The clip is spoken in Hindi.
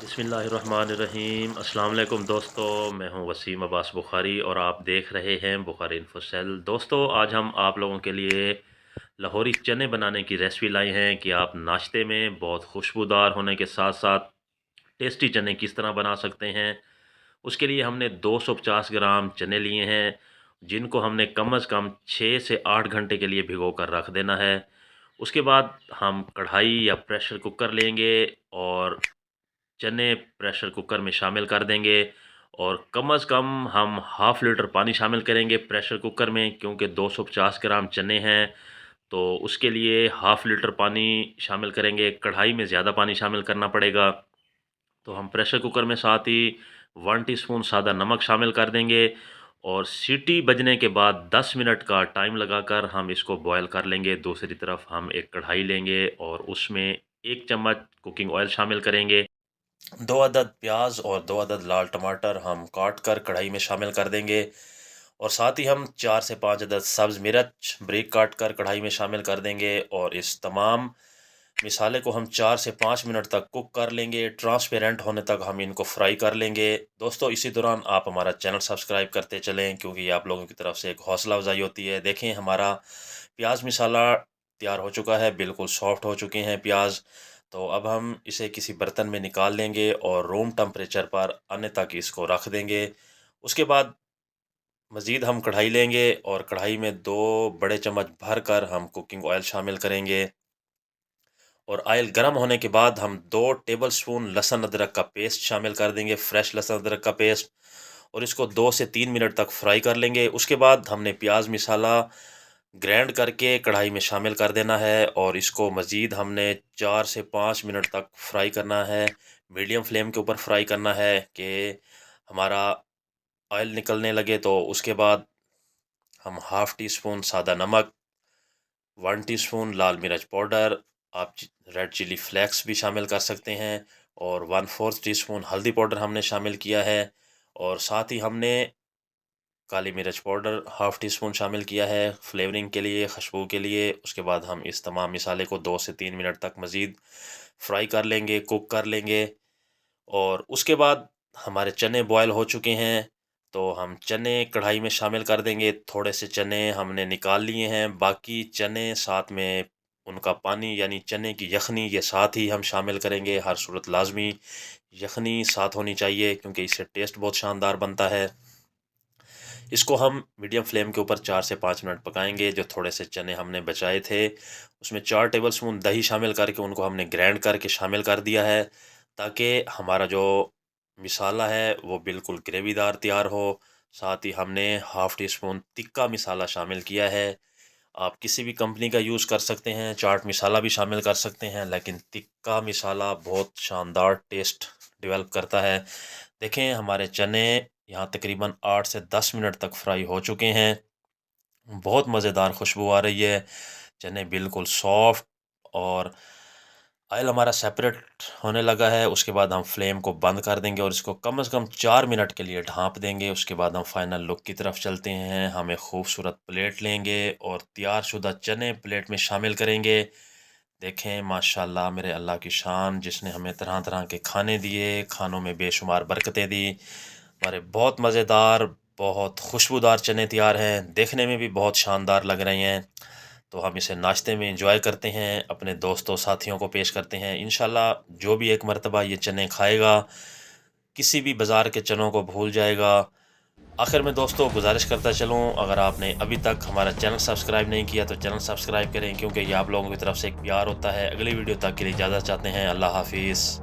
बिस्मिल्लाहिर्रहमानिर्रहीम अस्सलाम वालेकुम दोस्तों, मैं हूं वसीम अब्बास बुखारी और आप देख रहे हैं बुखारी इन्फो सेल। दोस्तों, आज हम आप लोगों के लिए लाहौरी चने बनाने की रेसिपी लाई हैं कि आप नाश्ते में बहुत खुशबूदार होने के साथ साथ टेस्टी चने किस तरह बना सकते हैं। उसके लिए हमने 250 ग्राम चने लिए हैं, जिनको हमने कम से कम 6 से 8 घंटे के लिए भिगो कर रख देना है। उसके बाद हम कढ़ाई या प्रेशर कुकर लेंगे और चने प्रेशर कुकर में शामिल कर देंगे और कम से कम हम हाफ़ लीटर पानी शामिल करेंगे प्रेशर कुकर में, क्योंकि 250 ग्राम चने हैं तो उसके लिए हाफ़ लीटर पानी शामिल करेंगे। कढ़ाई में ज़्यादा पानी शामिल करना पड़ेगा। तो हम प्रेशर कुकर में साथ ही 1 टीस्पून सादा नमक शामिल कर देंगे और सीटी बजने के बाद 10 मिनट का टाइम लगाकर हम इसको बॉयल कर लेंगे। दूसरी तरफ हम एक कढ़ाई लेंगे और उसमें 1 चम्मच कुकिंग ऑयल शामिल करेंगे। 2 अदद प्याज और 2 अदद लाल टमाटर हम काट कर कढ़ाई में शामिल कर देंगे और साथ ही हम 4 से 5 अदद सब्ज़ मिर्च बारीक काट कर कढ़ाई में शामिल कर देंगे और इस तमाम मिसाले को हम 4 से 5 मिनट तक कुक कर लेंगे। ट्रांसपेरेंट होने तक हम इनको फ्राई कर लेंगे। दोस्तों, इसी दौरान आप हमारा चैनल सब्सक्राइब करते चलें, क्योंकि ये आप लोगों की तरफ से एक हौसला अफजाई होती है। देखें, हमारा प्याज मिसाला तैयार हो चुका है, बिल्कुल सॉफ्ट हो चुके हैं प्याज। तो अब हम इसे किसी बर्तन में निकाल लेंगे और रूम टेम्परेचर पर आने तक इसको रख देंगे। उसके बाद मज़ीद हम कढ़ाई लेंगे और कढ़ाई में 2 बड़े चम्मच भर कर हम कुकिंग ऑयल शामिल करेंगे और ऑयल गर्म होने के बाद हम 2 टेबलस्पून लहसुन अदरक का पेस्ट शामिल कर देंगे, फ्रेश लहसुन अदरक का पेस्ट, और इसको 2 से 3 मिनट तक फ्राई कर लेंगे। उसके बाद हमने प्याज मिसाला ग्राइंड करके कढ़ाई में शामिल कर देना है और इसको मज़ीद हमने 4 से 5 मिनट तक फ्राई करना है। मीडियम फ्लेम के ऊपर फ्राई करना है कि हमारा ऑयल निकलने लगे। तो उसके बाद हम हाफ़ टी स्पून सादा नमक, 1 टीस्पून लाल मिर्च पाउडर, आप रेड चिली फ्लेक्स भी शामिल कर सकते हैं, और 1/4 टीस्पून हल्दी पाउडर हमने शामिल किया है और साथ ही हमने काली मिर्च पाउडर हाफ़ टी स्पून शामिल किया है फ्लेवरिंग के लिए, खुशबू के लिए। उसके बाद हम इस तमाम मिसाले को 2 से 3 मिनट तक मज़ीद फ्राई कर लेंगे, कुक कर लेंगे और उसके बाद हमारे चने बॉयल हो चुके हैं, तो हम चने कढ़ाई में शामिल कर देंगे। थोड़े से चने हमने निकाल लिए हैं, बाकी चने साथ में उनका पानी यानी चने की यखनी ये साथ ही हम शामिल करेंगे। हर सूरत लाज़मी यखनी साथ होनी चाहिए, क्योंकि इससे टेस्ट बहुत शानदार बनता है। इसको हम मीडियम फ्लेम के ऊपर 4 से 5 मिनट पकाएंगे। जो थोड़े से चने हमने बचाए थे, उसमें 4 टेबलस्पून दही शामिल करके उनको हमने ग्राइंड करके शामिल कर दिया है, ताकि हमारा जो मिसाला है वो बिल्कुल ग्रेवीदार तैयार हो। साथ ही हमने हाफ़ टी स्पून तिक्का मिसाला शामिल किया है। आप किसी भी कंपनी का यूज़ कर सकते हैं, चाट मिसाला भी शामिल कर सकते हैं, लेकिन तिक्का मिसाला बहुत शानदार टेस्ट डेवलप करता है। देखें, हमारे चने यहाँ तकरीबन 8 से 10 मिनट तक फ्राई हो चुके हैं। बहुत मज़ेदार खुशबू आ रही है, चने बिल्कुल सॉफ्ट और ऑयल हमारा सेपरेट होने लगा है। उसके बाद हम फ्लेम को बंद कर देंगे और इसको कम से कम 4 मिनट के लिए ढाँप देंगे। उसके बाद हम फाइनल लुक की तरफ चलते हैं। हम एक खूबसूरत प्लेट लेंगे और तैयारशुदा चने प्लेट में शामिल करेंगे। देखें, माशाल्लाह, मेरे अल्लाह की शान, जिसने हमें तरह तरह के खाने दिए, खानों में बेशुमार बरकतें दी। हमारे बहुत मज़ेदार, बहुत खुशबूदार चने तैयार हैं, देखने में भी बहुत शानदार लग रहे हैं। तो हम इसे नाश्ते में एंजॉय करते हैं, अपने दोस्तों साथियों को पेश करते हैं। इंशाल्लाह जो भी एक मर्तबा ये चने खाएगा, किसी भी बाज़ार के चनों को भूल जाएगा। आखिर में दोस्तों गुजारिश करता चलूँ, अगर आपने अभी तक हमारा चैनल सब्सक्राइब नहीं किया तो चैनल सब्सक्राइब करें, क्योंकि ये आप लोगों की तरफ से एक प्यार होता है। अगली वीडियो तक के लिए इजाज़त चाहते हैं। अल्लाह हाफ़िज़।